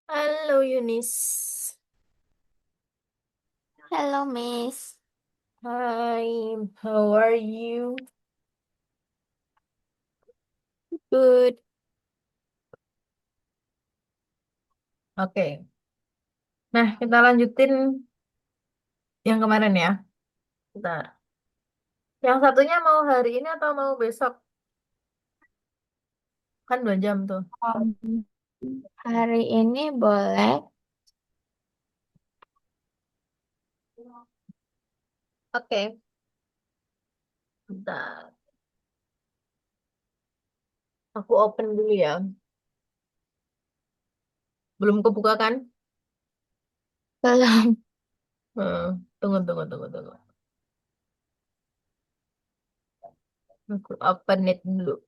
Halo Yunis. Halo, Miss. Hi, how are you? Good. Oke, nah kita lanjutin yang kemarin ya. Bentar. Yang satunya mau hari ini atau mau besok? Kan 2 jam tuh. Um, Hari ini boleh. Oke, bentar. Aku open dulu ya. Belum kebuka kan? Belum. Tunggu, tunggu, tunggu, tunggu. Aku open it dulu.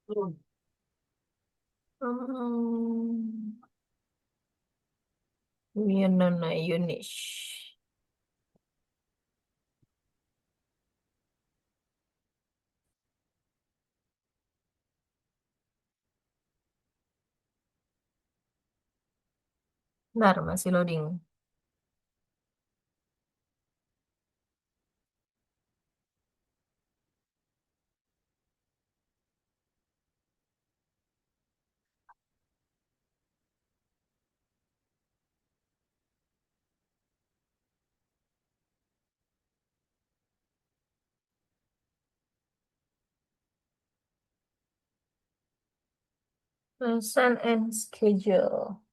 Hmm. Winona Yunis. Bentar, masih loading. Lesson and schedule.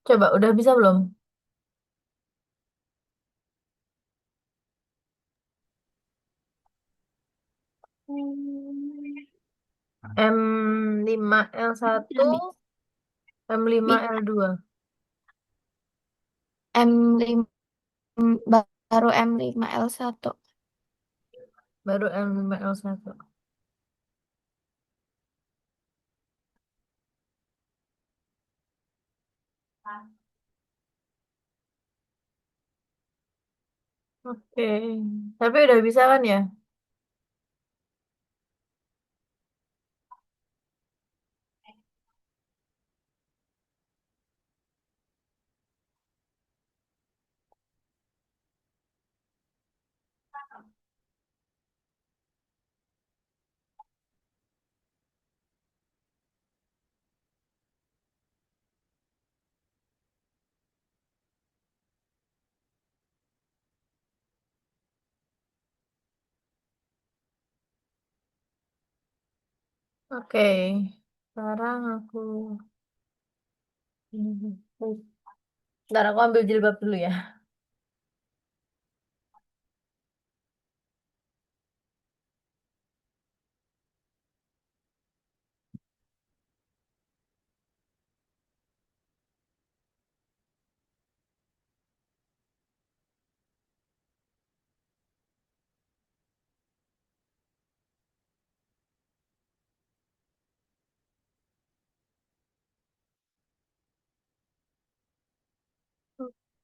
Coba, udah bisa belum? Hmm, M5L1, bisa, Miss. M5L2. M5, baru M5L1. Baru M5L1. Oke. Tapi udah bisa kan ya? Oke. Sekarang aku... Ntar aku ambil jilbab dulu ya.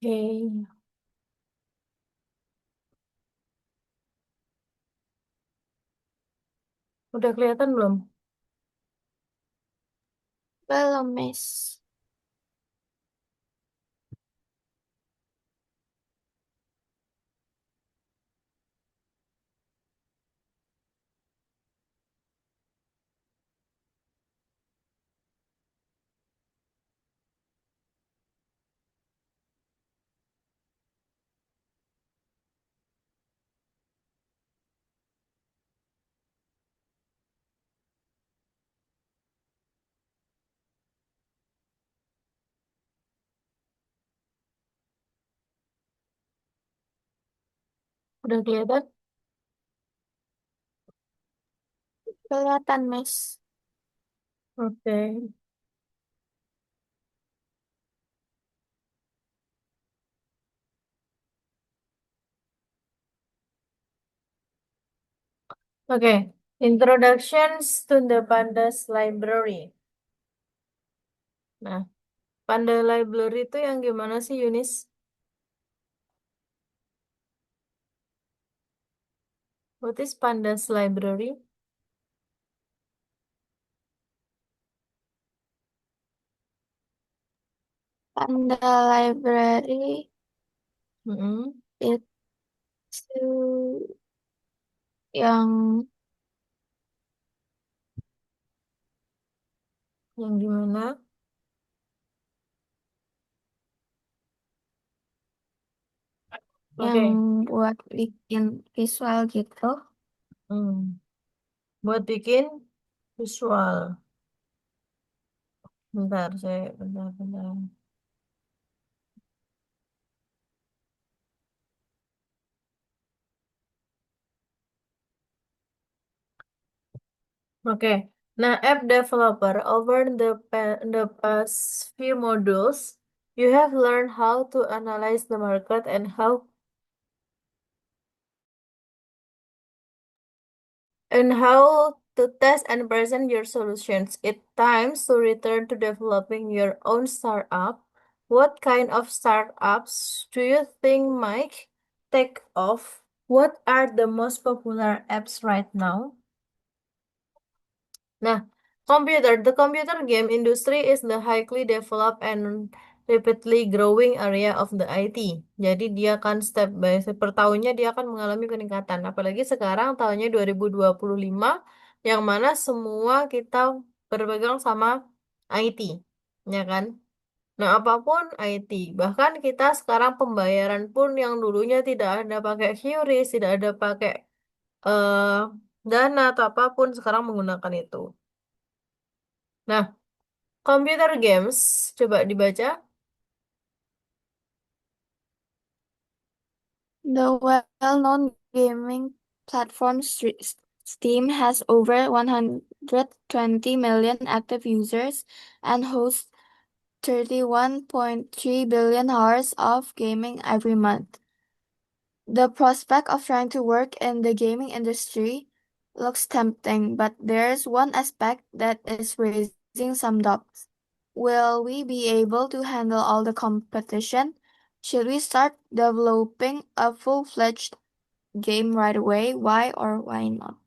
Oke. Udah kelihatan belum? Belum, Miss. Udah kelihatan? Kelihatan, Miss. Oke. Oke. Introductions to the Pandas Library. Nah, Panda Library itu yang gimana sih, Yunis? What is Pandas library? Panda Library Mm-mm. itu yang Yang gimana? yang Oke. buat bikin visual gitu. Hmm. Buat bikin visual. Bentar. Oke. Nah, app developer, over the past few modules, you have learned how to analyze the market and how to test and present your solutions. It's time to return to developing your own startup. What kind of startups do you think might take off? What are the most popular apps right now? Nah, the computer game industry is the highly developed and rapidly growing area of the IT. Jadi dia akan step by step per tahunnya dia akan mengalami peningkatan. Apalagi sekarang tahunnya 2025 yang mana semua kita berpegang sama IT, ya kan? Nah, apapun IT. Bahkan kita sekarang pembayaran pun yang dulunya tidak ada pakai QRIS, tidak ada pakai eh Dana atau apapun sekarang menggunakan itu. Nah, computer games, coba dibaca. The well-known gaming platform Steam has over 120 million active users and hosts 31.3 billion hours of gaming every month. The prospect of trying to work in the gaming industry looks tempting, but there's one aspect that is raising some doubts. Will we be able to handle all the competition? Should we start developing a full-fledged game right away? Why or why not?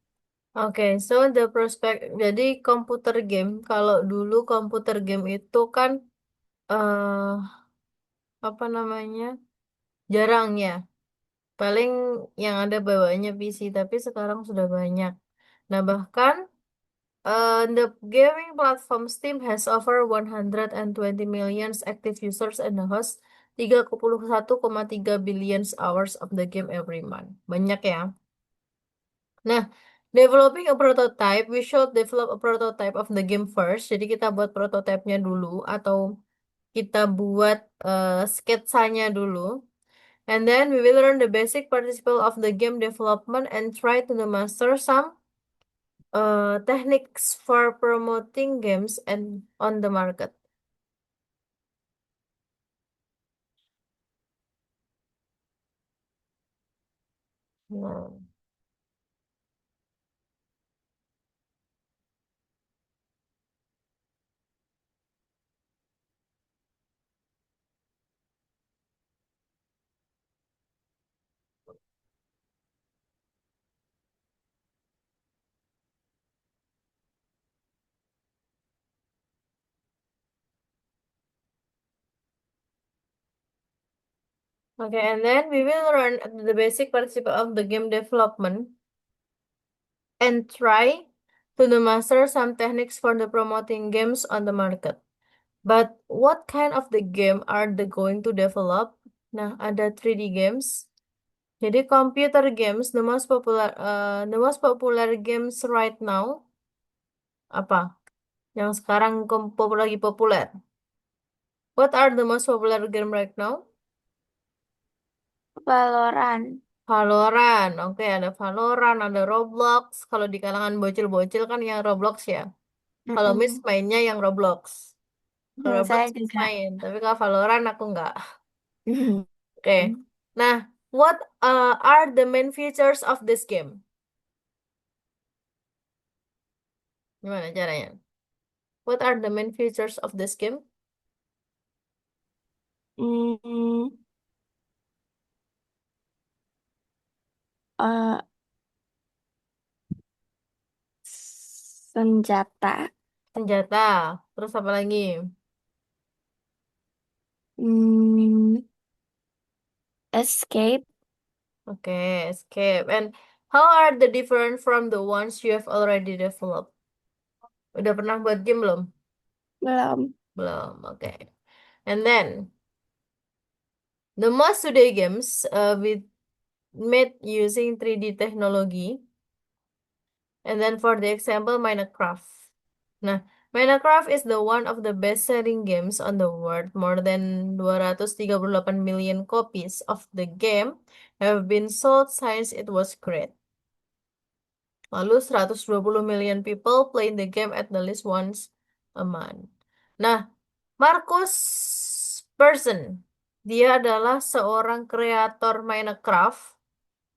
Oke, so the prospect. Jadi komputer game, kalau dulu komputer game itu kan apa namanya? Jarang ya. Paling yang ada bawaannya PC, tapi sekarang sudah banyak. Nah, bahkan the gaming platform Steam has over 120 million active users and hosts 31,3 billion hours of the game every month. Banyak ya. Nah, developing a prototype, we should develop a prototype of the game first. Jadi kita buat prototipenya dulu atau kita buat sketsanya dulu. And then we will learn the basic principle of the game development and try to master some techniques for promoting games and on the market. Nah, okay, and then we will learn the basic principle of the game development and try to master some techniques for the promoting games on the market. But what kind of the game are they going to develop? Nah, ada 3D games. Jadi computer games, the most popular games right now apa? Yang sekarang lagi populer. What are the most popular game right now? Valorant. Valorant. Oke, ada Valorant, ada Roblox. Kalau di kalangan bocil-bocil kan yang Roblox ya. Kalau Miss Mm-mm. mainnya yang Roblox. Kalau Roblox Saya Miss juga. main, tapi kalau Valorant aku nggak. Oke. Nah, what are the main features of this game? Gimana caranya? What are the main features of this game? Mm, uh, Senjata. Senjata. Terus apa lagi? Hmm, escape. Okay, escape. And how are the different from the ones you have already developed? Udah pernah buat game belum? Belum. Belum. Okay. And then the most today games with made using 3D technology. And then for the example, Minecraft. Nah, Minecraft is the one of the best-selling games on the world. More than 238 million copies of the game have been sold since it was created. Lalu 120 million people playing the game at the least once a month. Nah, Marcus Persson, dia adalah seorang kreator Minecraft.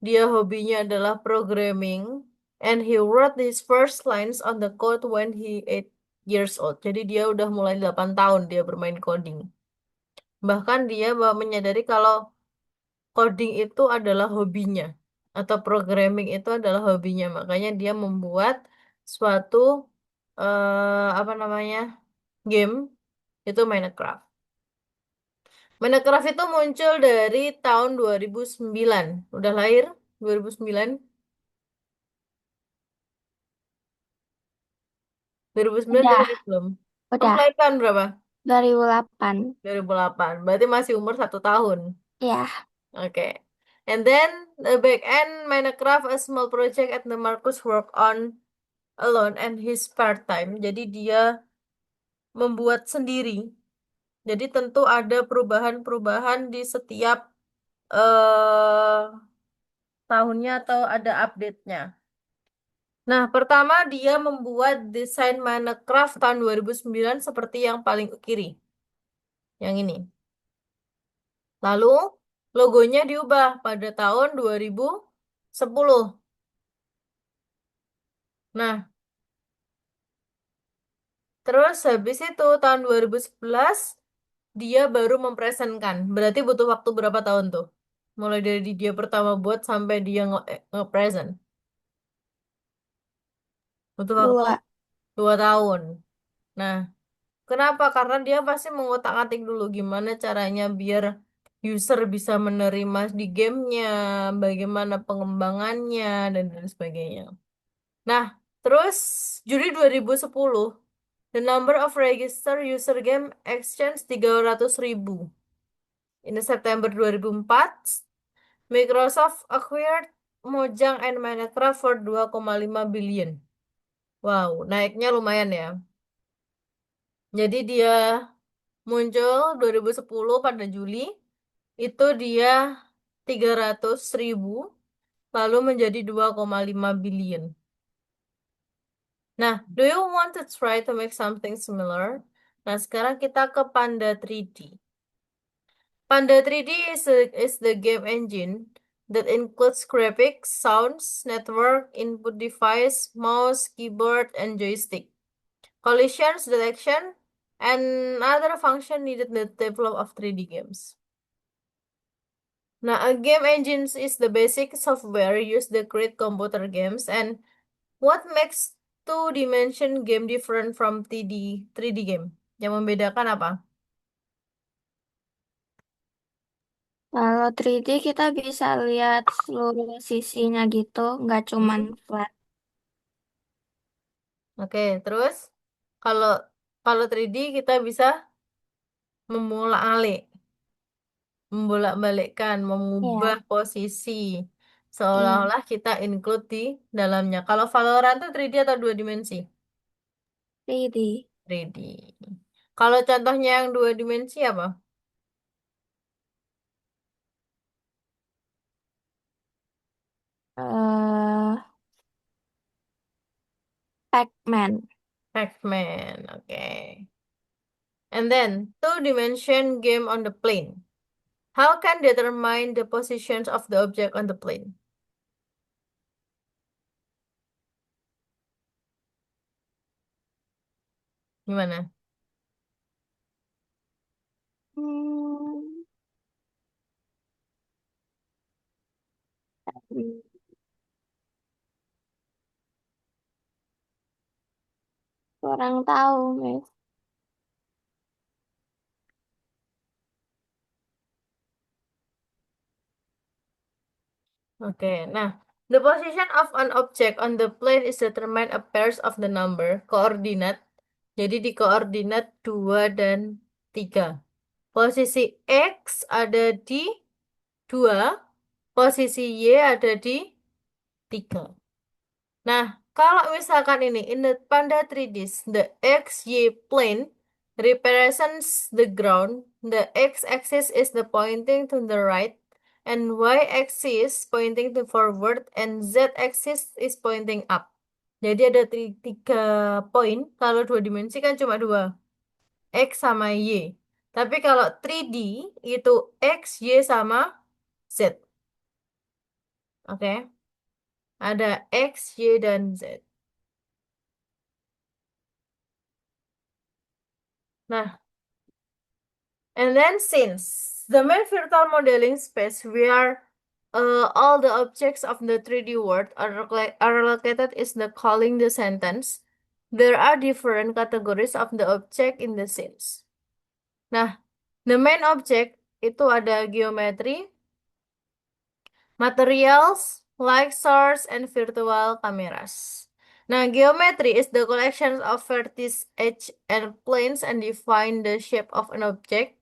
Dia hobinya adalah programming, and he wrote his first lines on the code when he 8 years old. Jadi dia udah mulai 8 tahun dia bermain coding. Bahkan dia menyadari kalau coding itu adalah hobinya atau programming itu adalah hobinya. Makanya dia membuat suatu apa namanya game itu Minecraft. Minecraft itu muncul dari tahun 2009. Udah lahir 2009? 2009 udah Udah, lahir belum? Kamu udah. lahir tahun berapa? 2008. 2008. Berarti masih umur 1 tahun. Ya, Okay. And then the back end Minecraft a small project at the Marcus work on alone and his spare time. Jadi dia membuat sendiri. Jadi tentu ada perubahan-perubahan di setiap eh tahunnya atau ada update-nya. Nah, pertama dia membuat desain Minecraft tahun 2009 seperti yang paling ke kiri. Yang ini. Lalu logonya diubah pada tahun 2010. Nah, terus habis itu tahun 2011 dia baru mempresenkan. Berarti butuh waktu berapa tahun tuh? Mulai dari dia pertama buat sampai dia nge-present. Butuh waktu dua. 2 tahun. Nah, kenapa? Karena dia pasti mengotak-atik dulu gimana caranya biar user bisa menerima di gamenya, bagaimana pengembangannya, dan lain sebagainya. Nah, terus Juli 2010, the number of registered user game exchange 300 ribu. In September 2004, Microsoft acquired Mojang and Minecraft for 2,5 billion. Wow, naiknya lumayan ya. Jadi dia muncul 2010 pada Juli, itu dia 300 ribu, lalu menjadi 2,5 billion. Nah, do you want to try to make something similar? Nah, sekarang kita ke Panda 3D. Panda 3D is the game engine that includes graphics, sounds, network, input device, mouse, keyboard, and joystick, collisions detection, and other function needed in the development of 3D games. Now, a game engine is the basic software used to create computer games, and what makes two-dimension game different from 3D game? Yang membedakan apa? Kalau 3D kita bisa lihat seluruh sisinya gitu, nggak cuman Hmm? flat. Oke, terus kalau kalau 3D kita bisa memulak-alik, membolak-balikkan, mengubah Ya, posisi iya, seolah-olah kita include di dalamnya. Kalau Valorant itu 3D atau 2 dimensi? 3D. 3D. Kalau contohnya yang 2 dimensi apa? eh Pac-Man. Pac-Man, oke. And then 2 dimension game on the plane. How can determine the positions of the object on the plane? Gimana? Hmm, Kurang tahu, Miss. Oke, nah, the position of an object on the plane is determined a pairs of the number, koordinat. Jadi di koordinat 2 dan 3. Posisi X ada di 2, posisi Y ada di 3. Nah, kalau misalkan ini, in the Panda 3D, the XY plane represents the ground, the x-axis is the pointing to the right, and y-axis pointing to forward, and z-axis is pointing up. Jadi ada tiga poin, kalau dua dimensi kan cuma dua, X sama Y. Tapi kalau 3D itu X, Y, sama Z. Oke, ada X, Y, dan Z. Nah, and then since the main virtual modeling space where all the objects of the 3D world are located is the calling the sentence, there are different categories of the object in the scenes. Nah, the main object itu ada geometry, materials, light source, and virtual cameras. Now, geometry is the collection of vertices, edge, and planes and define the shape of an object.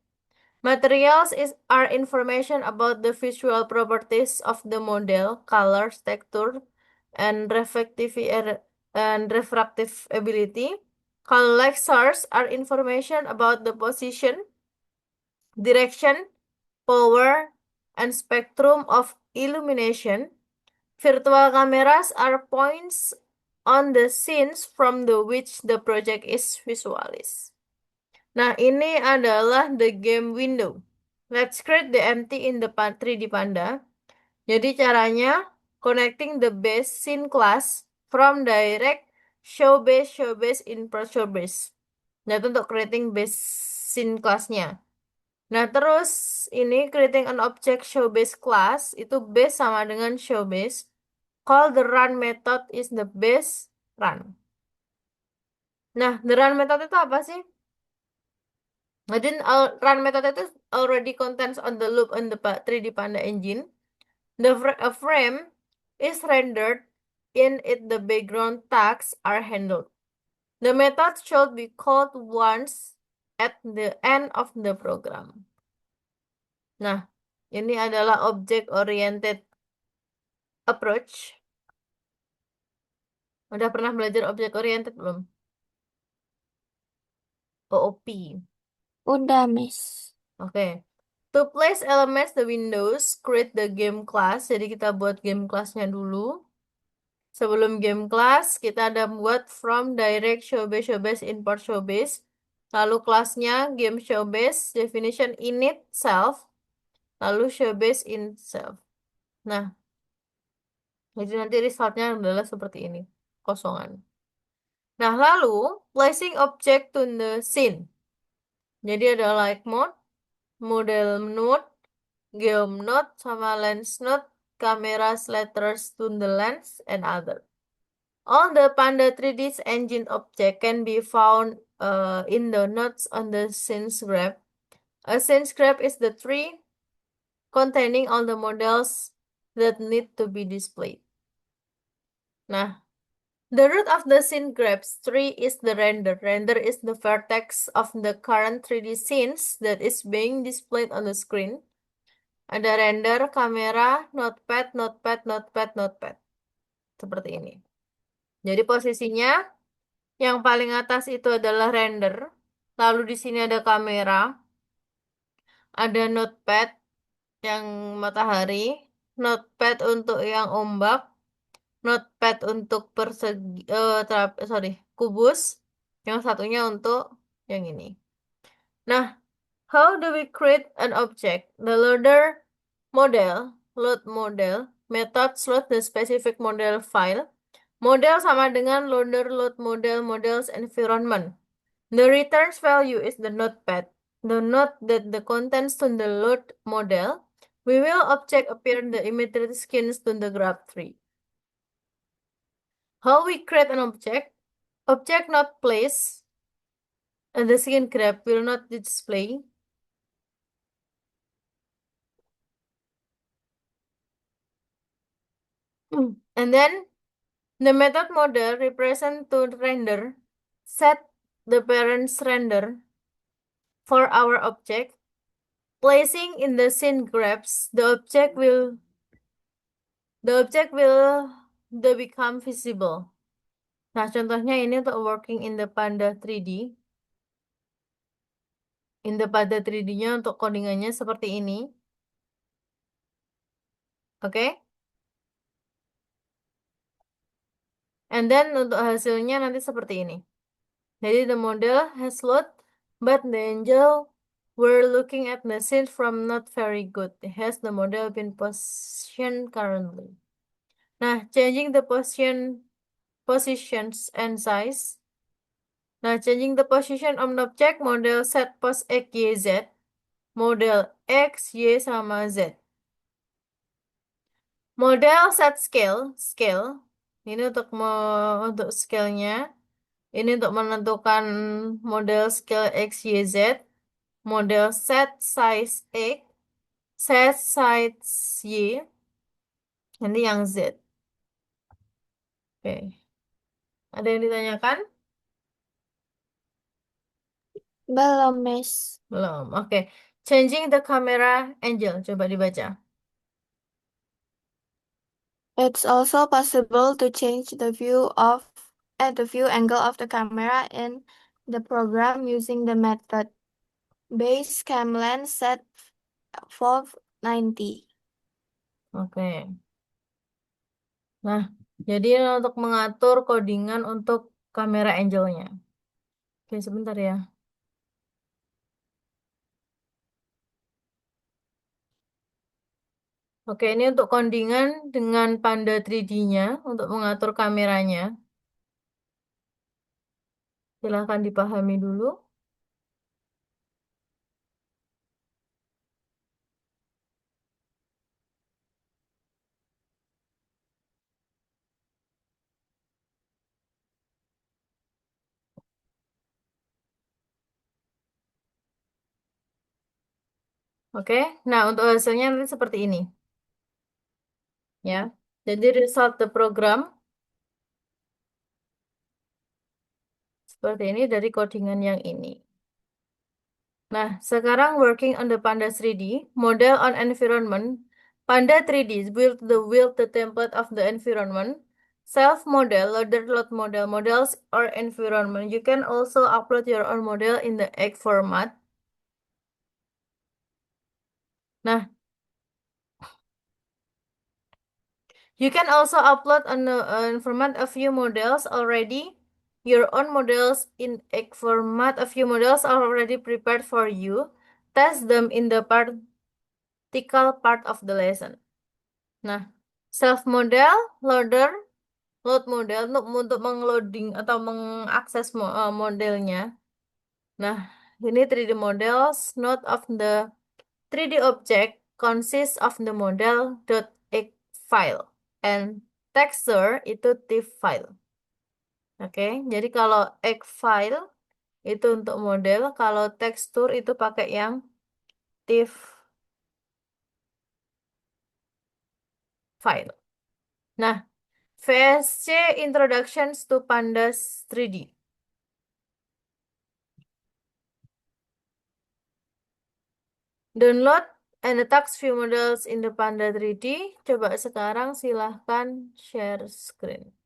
Materials are information about the visual properties of the model, colors, texture, and refractive ability. Light source are information about the position, direction, power, and spectrum of illumination. Virtual cameras are points on the scenes from which the project is visualized. Nah, ini adalah the game window. Let's create the empty in the 3D Panda. Jadi caranya connecting the base scene class from direct show base import show base. Nah, itu untuk creating base scene classnya. Nah, terus ini creating an object show base class itu base sama dengan show base. Call the run method is the base run. Nah, the run method itu apa sih? Jadi run method itu already contains on the loop on the 3D Panda engine. A frame is rendered in it the background tasks are handled. The method should be called once at the end of the program. Nah, ini adalah object oriented approach. Udah pernah belajar object oriented belum? OOP. Udah, Miss. Oke. To place elements the windows, create the game class. Jadi kita buat game classnya dulu. Sebelum game class, kita ada buat from direct showbase import showbase. Lalu kelasnya game showbase, definition init self, lalu showbase in self. Nah, jadi nanti resultnya adalah seperti ini, kosongan. Nah, lalu placing object to the scene. Jadi ada light mode, model node, geom node, sama lens node, camera sliders to the lens, and other. All the Panda 3D engine object can be found in the nodes on the scenes graph. A scenes graph is the tree containing all the models that need to be displayed. Nah, the root of the scene graphs tree is the render. Render is the vertex of the current 3D scenes that is being displayed on the screen. Ada render, kamera, notepad, notepad, notepad, notepad. Seperti ini. Jadi posisinya yang paling atas itu adalah render. Lalu di sini ada kamera, ada notepad yang matahari, notepad untuk yang ombak, notepad untuk kubus, yang satunya untuk yang ini. Nah, how do we create an object? The load model, method load the specific model file. Model sama dengan loader load model models environment. The returns value is the notepad. The note that the contents to the load model. We will object appear in the immediate skins to the graph tree. How we create an object? Object not placed and the screen grab will not display. And then the method model represent to render set the parents render for our object. Placing in the scene grabs, the object will the become visible. Nah, contohnya ini untuk working in the Panda 3D. In the Panda 3D-nya untuk codingannya seperti ini. Oke? And then untuk hasilnya nanti seperti ini. Jadi the model has load, but the angel were looking at the scene from not very good. Has the model been positioned currently? Nah, changing the positions and size. Nah, changing the position of an object, model set pos X, Y, Z. Model X, Y, sama Z. Model set scale. Ini untuk scale-nya. Ini untuk menentukan model scale X, Y, Z. Model set size X, set size Y. Nanti yang Z. Oke. Ada yang ditanyakan? Belum, Miss. Belum. Oke. Changing the camera angle. Coba dibaca. It's also possible to change the view angle of the camera in the program using the method base cam lens set 490. Oke. Nah, jadi untuk mengatur codingan untuk kamera angle-nya. Oke, sebentar ya. Oke, ini untuk codingan dengan Panda 3D-nya untuk mengatur kameranya. Silahkan dipahami dulu. Oke, nah untuk hasilnya nanti seperti ini. Ya, jadi result the program seperti ini dari codingan yang ini. Nah, sekarang working on the Panda 3D, model on environment. Panda 3D build the template of the environment. Self model, loader load model, models or environment. You can also upload your own model in the egg format. Nah, you can also upload an format a few models already. Your own models in egg format. A few models are already prepared for you. Test them in the practical part of the lesson. Nah, self model, loader, load model untuk mengloading atau mengakses modelnya. Nah, ini 3D models. Note of the 3D object consists of the model.x file and texture itu TIFF file. Oke, jadi kalau X file itu untuk model, kalau tekstur itu pakai yang TIFF file. Nah, VSC Introductions to Pandas 3D. Download and attach view models in the Panda 3D. Coba sekarang silahkan share screen.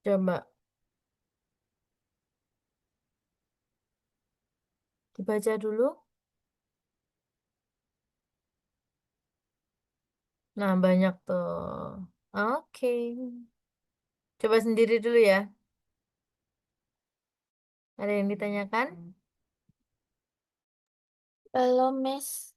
Coba dibaca dulu. Nah, banyak tuh. Oke. Coba sendiri dulu ya. Ada yang ditanyakan? Belum, Miss.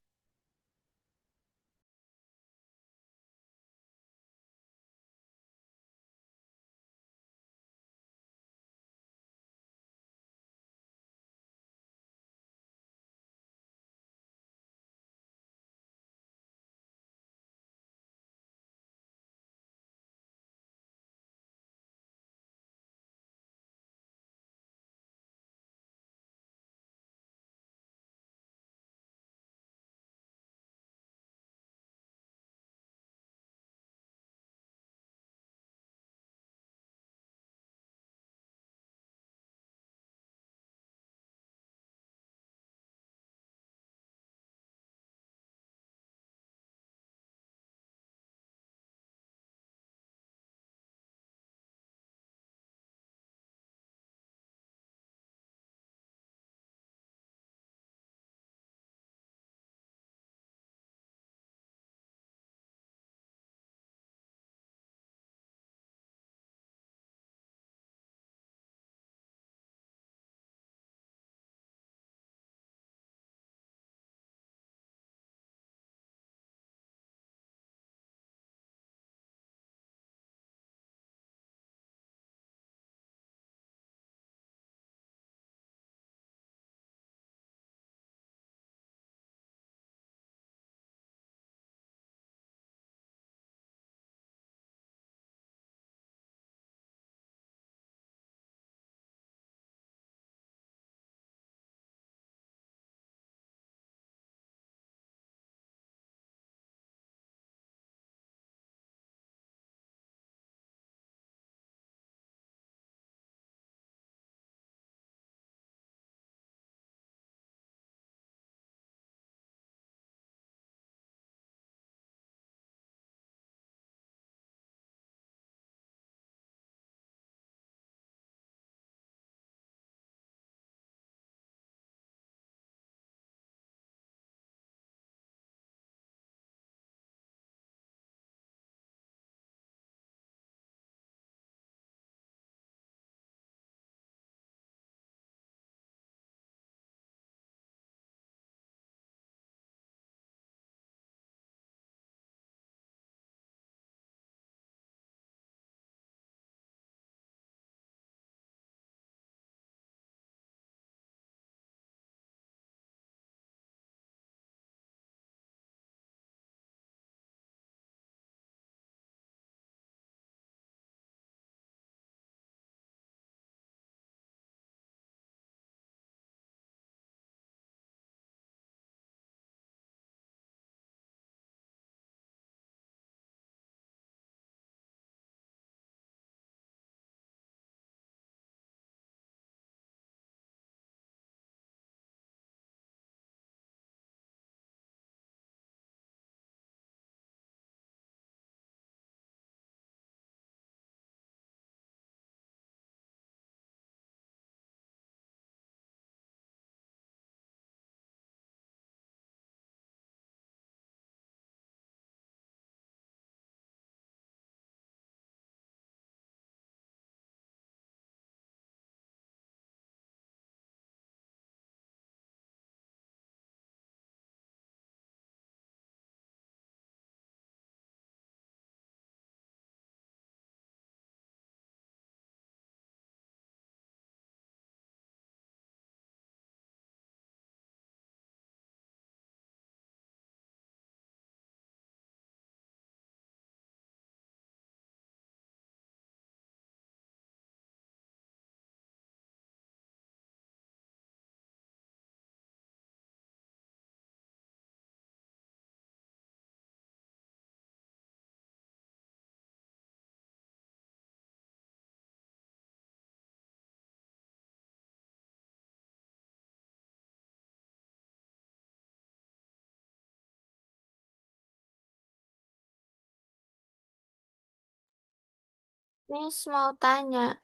Miss mau tanya,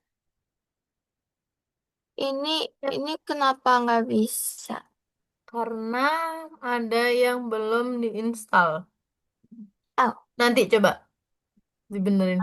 ini Yap, ini kenapa nggak bisa? karena ada yang belum diinstal. Oh, Nanti coba. Dibenerin.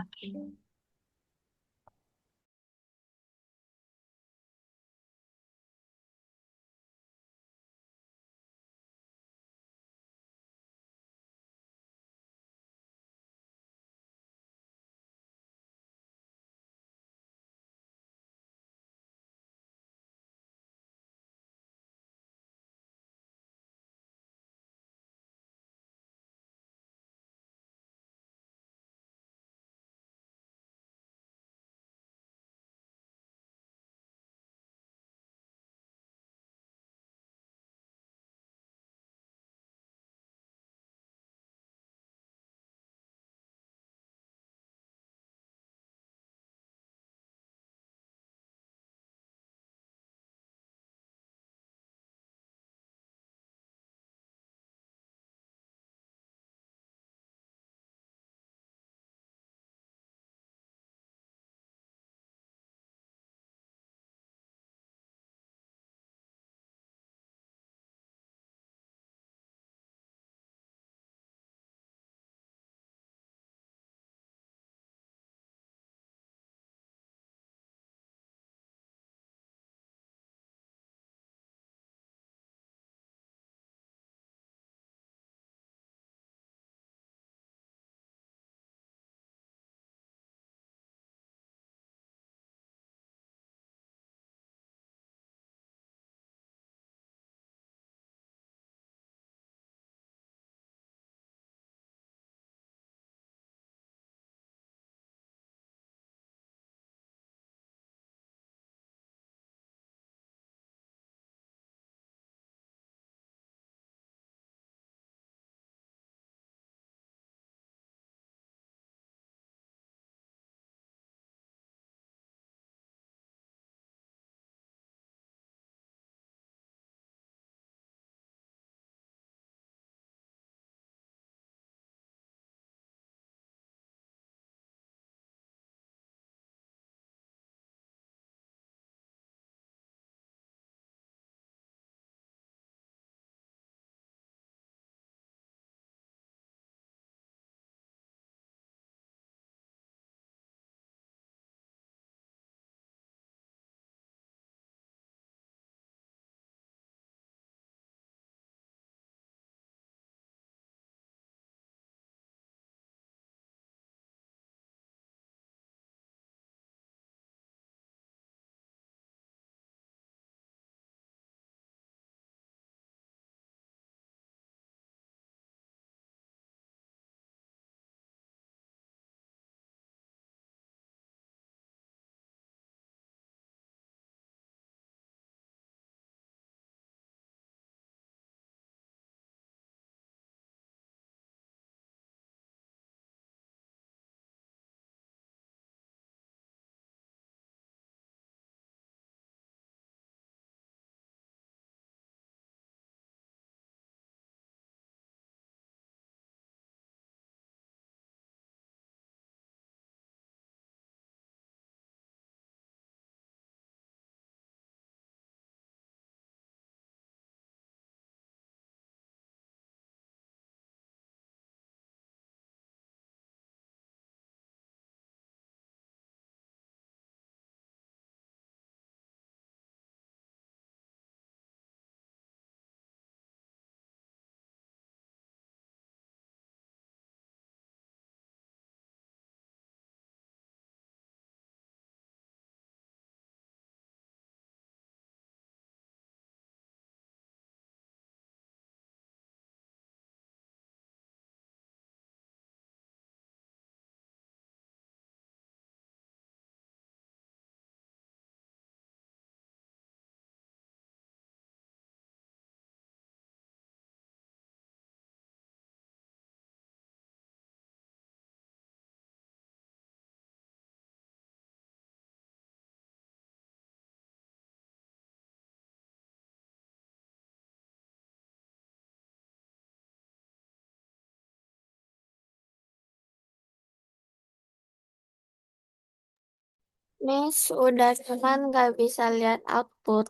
Miss, udah cuman nggak bisa lihat output.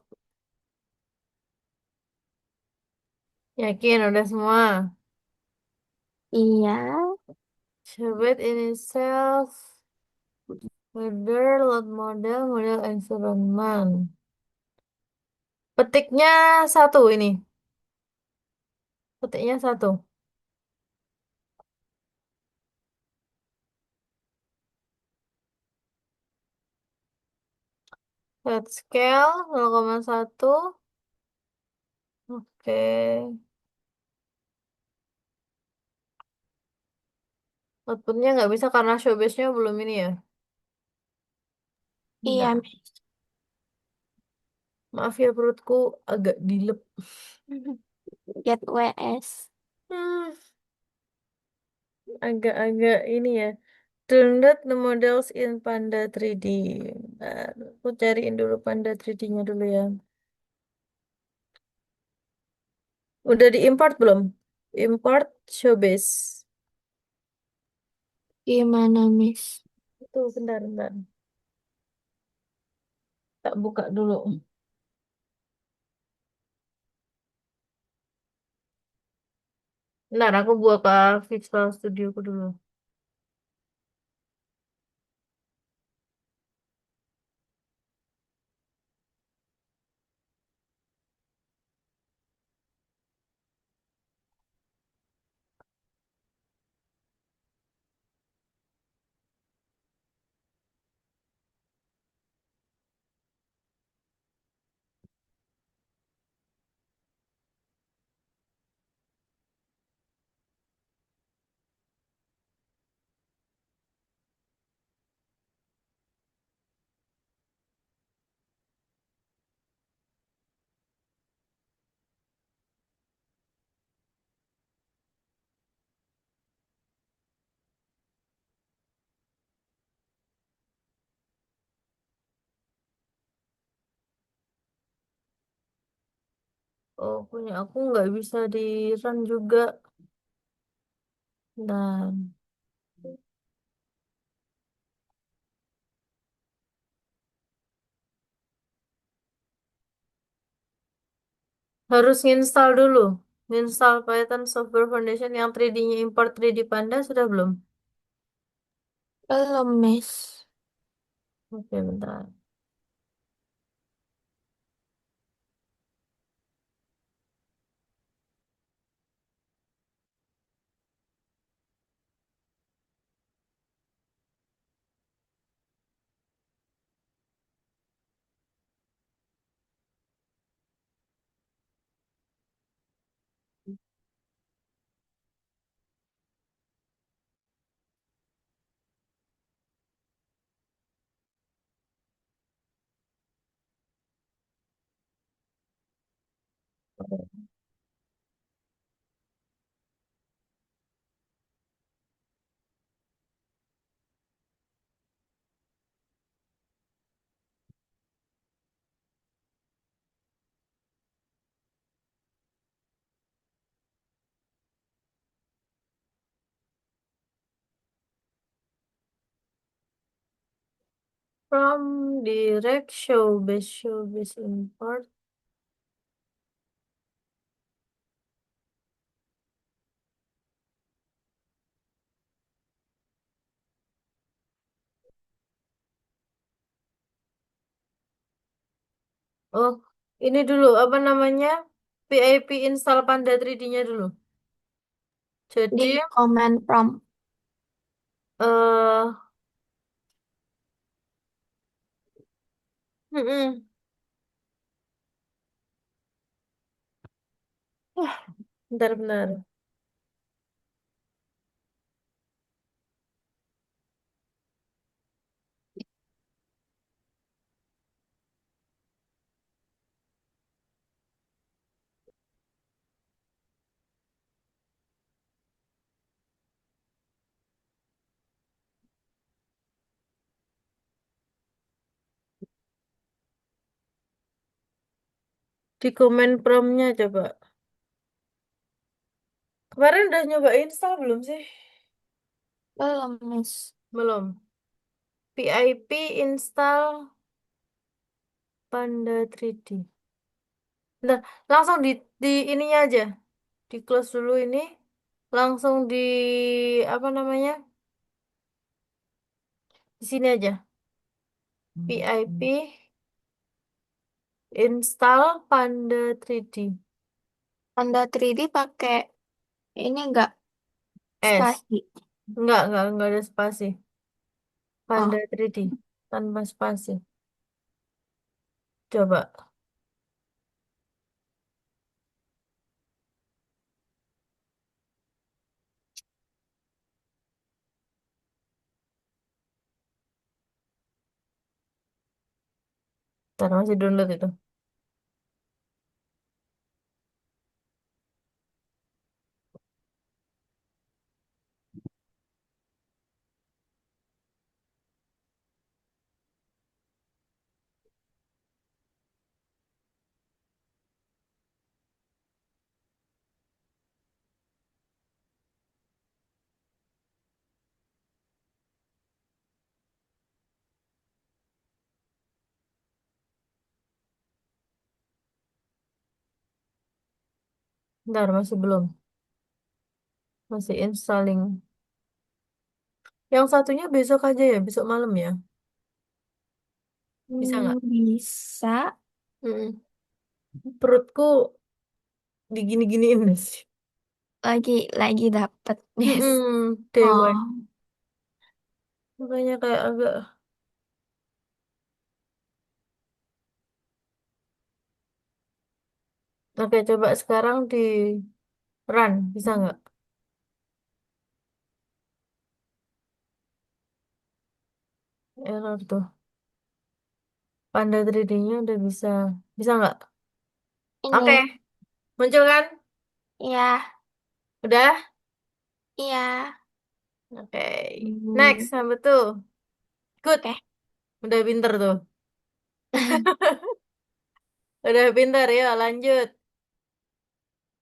Yakin udah semua? Iya, Shebet in itself, weather, load model, model environment. Petiknya satu ini. Petiknya satu. Head scale 0,1. Oke. Outputnya nggak bisa karena showbase-nya belum ini ya. Iya, Bentar. Miss. Maaf ya perutku agak dilep. Get WS. Hmm, agak-agak ini ya. Download the models in Panda 3D. Bentar, aku cariin dulu Panda 3D-nya dulu ya. Udah diimport belum? Import Showbase. Gimana, Miss? Itu bentar, bentar. Tak buka dulu. Bentar, aku buka Visual Studio ku dulu. Oh, punya aku nggak bisa di run juga. Nah, harus nginstal dulu. Nginstal Python Software Foundation yang 3D-nya import 3D Panda sudah belum? Belum, Miss. Oke, bentar. From direct showbase import. Oh, ini dulu apa namanya? PIP install Panda 3D-nya dulu. Di Jadi, command prompt. eh, mm-mm. Wah, bentar-bentar. Di komen promnya coba. Kemarin udah nyoba install belum sih? Belum, Miss. Belum. PIP install Panda 3D. Bentar, langsung di ininya aja. Di close dulu ini. Langsung di apa namanya? Di sini aja. PIP install Panda 3D. Panda 3D pakai ini enggak S. spasi. Enggak ada spasi. Panda Oh, 3D tanpa spasi. Coba. Ntar masih download itu. Ntar masih belum. Masih installing. Yang satunya besok aja ya, besok malam ya. Bisa nggak? bisa Mm-mm. Perutku digini-giniin sih. lagi dapet Miss. Dewan. Oh, Makanya kayak agak. Oke, coba sekarang di run. Bisa nggak? Error tuh. Panda 3D-nya udah bisa. Bisa nggak? Oke, ini muncul kan? iya Udah? iya. Oke. Next, Hmm, sampai tuh. Good. oke. Udah pinter tuh. Udah pinter, ya lanjut.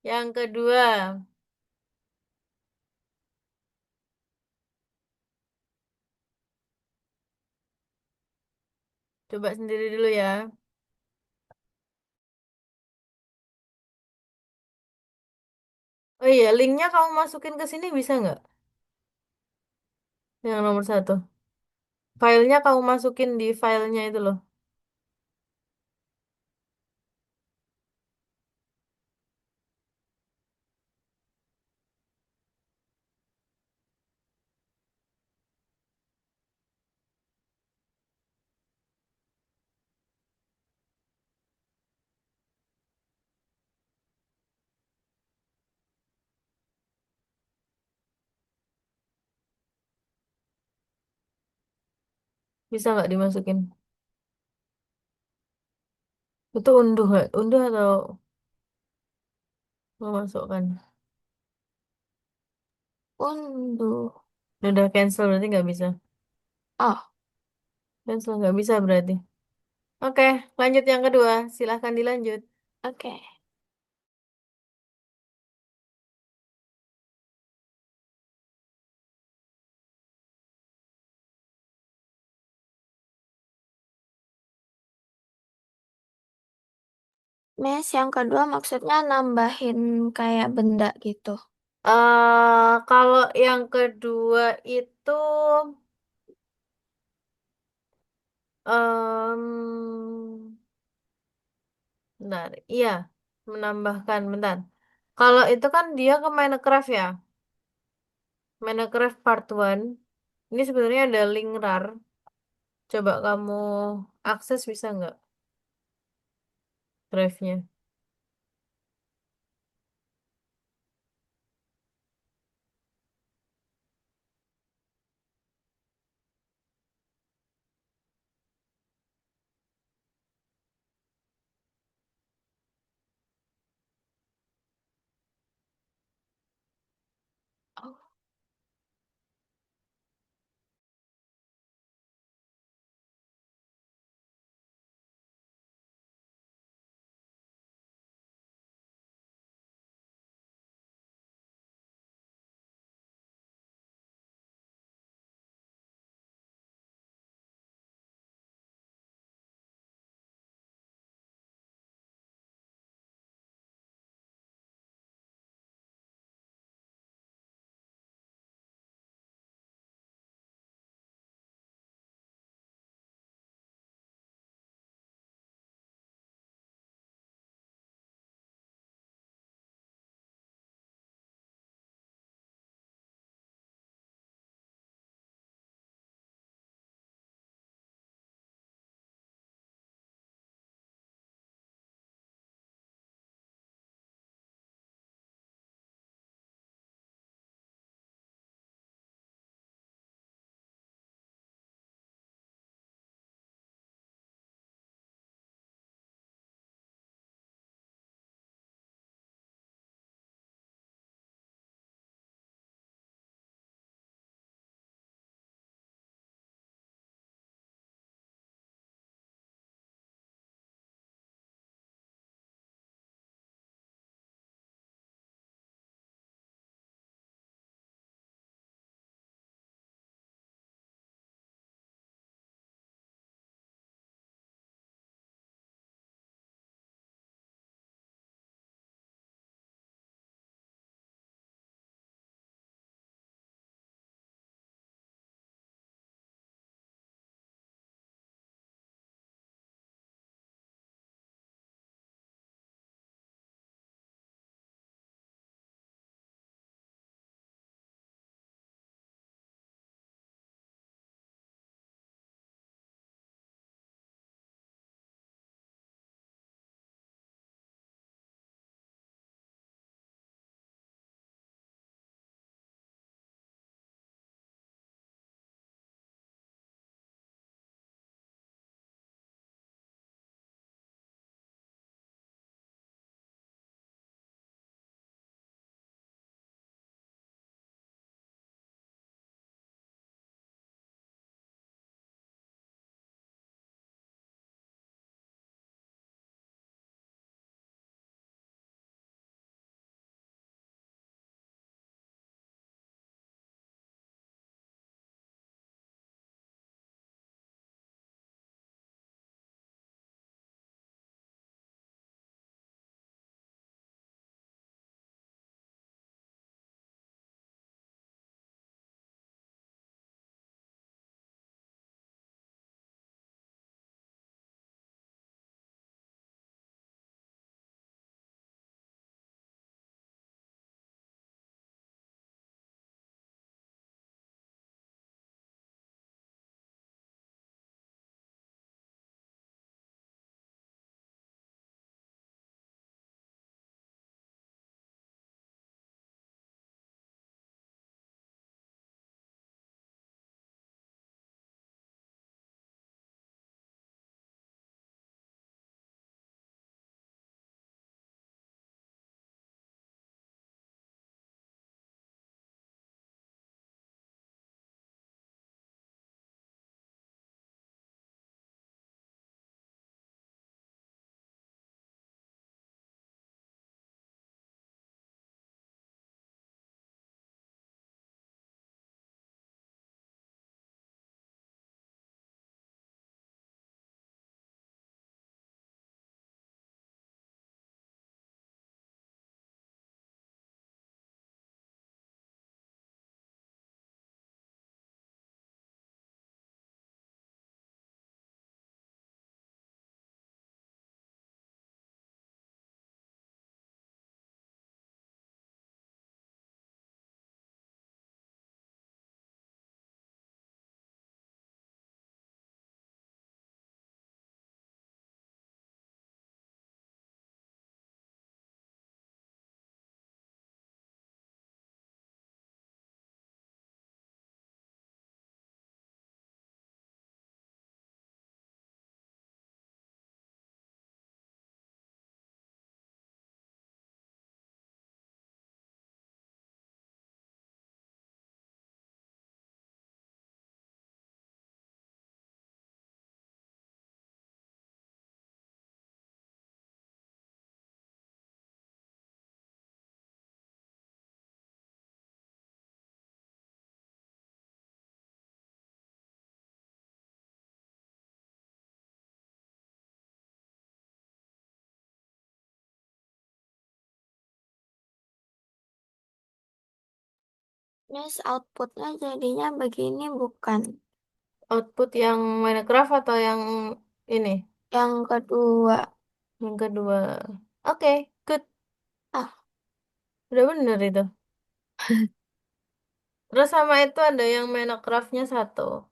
Yang kedua. Coba sendiri dulu ya. Oh iya, linknya kamu masukin ke sini bisa nggak? Yang nomor satu. Filenya kamu masukin di filenya itu loh. Bisa nggak dimasukin? Itu unduh nggak? Unduh atau memasukkan? Unduh. Udah cancel berarti nggak bisa. Oh, Cancel nggak bisa berarti. Oke, lanjut yang kedua. Silahkan dilanjut. oke. Miss, yang kedua maksudnya nambahin kayak benda gitu. Kalau yang kedua itu, bentar, iya, menambahkan, bentar. Kalau itu kan dia ke Minecraft ya, Minecraft Part 1. Ini sebenarnya ada link RAR. Coba kamu akses bisa nggak drive-nya? Oh, Miss, outputnya jadinya begini bukan? Output yang Minecraft atau yang ini? Yang kedua. Yang kedua. Oke, good. Ah, Udah bener itu. Terus sama itu ada yang Minecraftnya satu.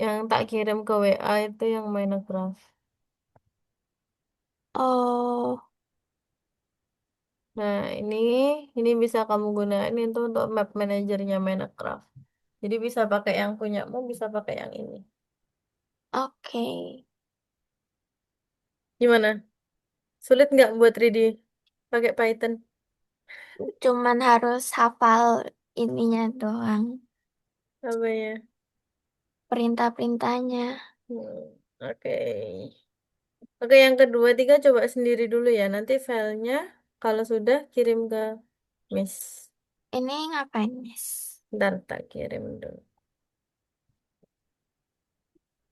Yang tak kirim ke WA itu yang Minecraft. oh, Nah, ini bisa kamu gunain itu untuk map manajernya Minecraft. Jadi bisa pakai yang punyamu, bisa pakai yang ini. oke. Gimana? Sulit nggak buat 3D pakai Python? Cuman harus hafal ininya doang. Apa ya? Perintah-perintahnya. Oke. Oke, yang kedua, tiga coba sendiri dulu ya. Nanti filenya kalau sudah kirim ke Miss. Ini ngapain, Miss? Ntar tak kirim dulu.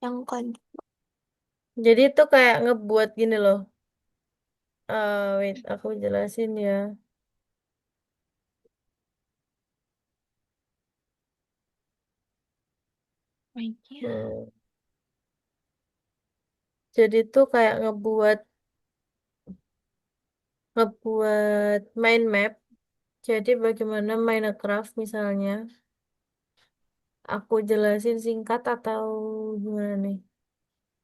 Yang kedua. Jadi itu kayak ngebuat gini loh. Wait, aku jelasin ya. Hmm. Jadi itu kayak ngebuat mind map. Jadi bagaimana Minecraft misalnya. Aku jelasin singkat atau gimana nih?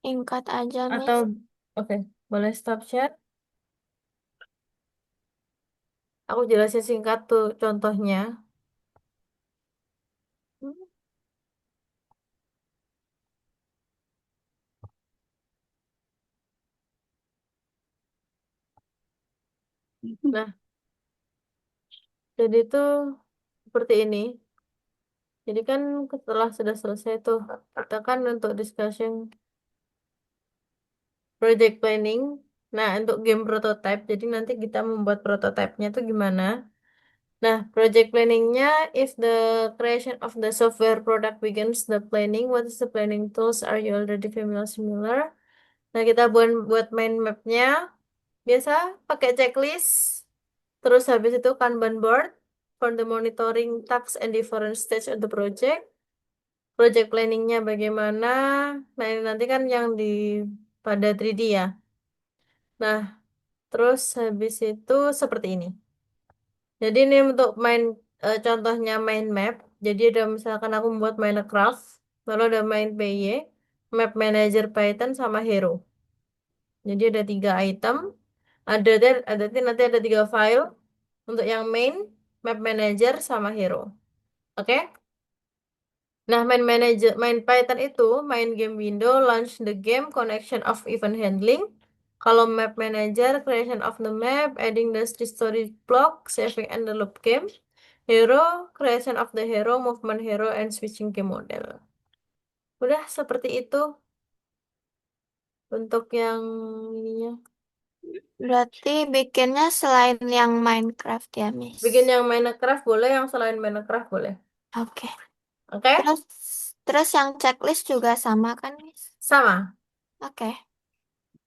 Singkat aja, Atau Miss. oke, boleh stop share? Aku jelasin singkat tuh contohnya. Nah, jadi itu seperti ini. Jadi kan setelah sudah selesai tuh, kita kan untuk discussion project planning. Nah, untuk game prototype, jadi nanti kita membuat prototipenya tuh gimana? Nah, project planningnya, if the creation of the software product begins the planning, what is the planning tools are you already familiar? Nah, kita buat mind mapnya, biasa pakai checklist, terus habis itu Kanban board for the monitoring tasks and different stage of the project. Project planningnya bagaimana? Nah, ini nanti kan yang di pada 3D ya. Nah, terus habis itu seperti ini. Jadi ini untuk contohnya mind map. Jadi ada misalkan aku membuat Minecraft, lalu ada main PY, map manager Python sama hero. Jadi ada tiga item, nanti ada tiga file untuk yang main, map manager sama hero. Oke? Nah, main Python itu main game window, launch the game, connection of event handling. Kalau map manager, creation of the map, adding the story block, saving and the loop game. Hero, creation of the hero, movement hero, and switching game model. Udah seperti itu untuk yang ininya. Berarti bikinnya selain yang Minecraft ya, Miss. Bikin yang Minecraft boleh, yang selain Minecraft boleh. Oke. Oke? Terus terus yang checklist juga sama kan, Miss? Sama. Oke.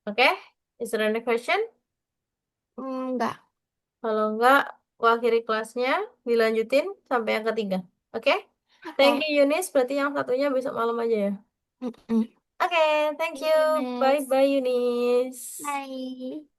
Oke? Is there any question? Enggak. Kalau enggak, aku akhiri kelasnya, dilanjutin sampai yang ketiga. Oke? Thank Oke. you, Yunis. Berarti yang satunya besok malam aja ya. Mm-mm. Oke, thank Thank you, you. Miss. Bye-bye, Yunis. Bye.